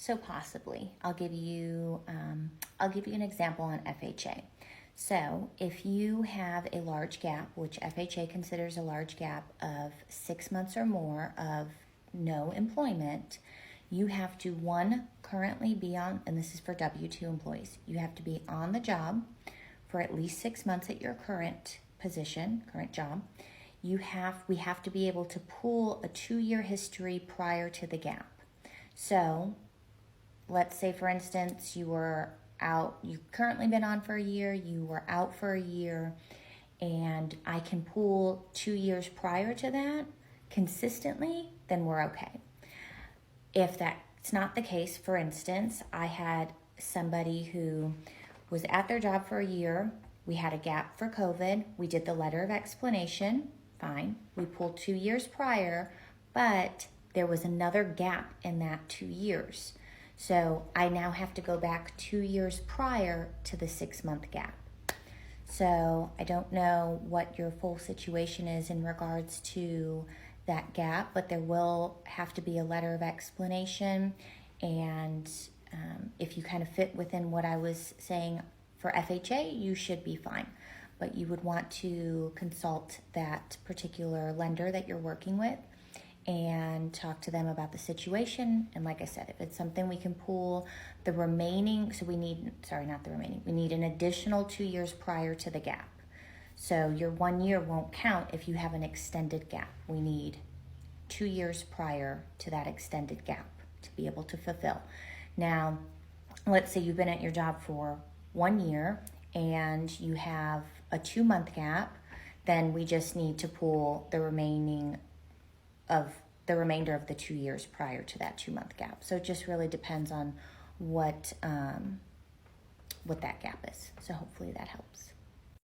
So possibly, I'll give you an example on FHA. So if you have a large gap, which FHA considers a large gap of 6 months or more of no employment, you have to, one, currently be on, and this is for W-2 employees, you have to be on the job for at least 6 months at your current position, current job. We have to be able to pull a 2-year history prior to the gap. So let's say, for instance, you've currently been on for a year, you were out for a year, and I can pull 2 years prior to that consistently, then we're okay. If that's not the case, for instance, I had somebody who was at their job for a year, we had a gap for COVID, we did the letter of explanation, fine, we pulled 2 years prior, but there was another gap in that 2 years. So I now have to go back 2 years prior to the 6-month gap. So I don't know what your full situation is in regards to that gap, but there will have to be a letter of explanation. And if you kind of fit within what I was saying for FHA, you should be fine. But you would want to consult that particular lender that you're working with and talk to them about the situation. And like I said, if it's something we can pull the remaining, so we need an additional 2 years prior to the gap. So your 1 year won't count if you have an extended gap. We need 2 years prior to that extended gap to be able to fulfill. Now, let's say you've been at your job for 1 year and you have a 2-month gap, then we just need to pull the remainder of the 2 years prior to that 2-month gap. So it just really depends on what that gap is. So hopefully that helps.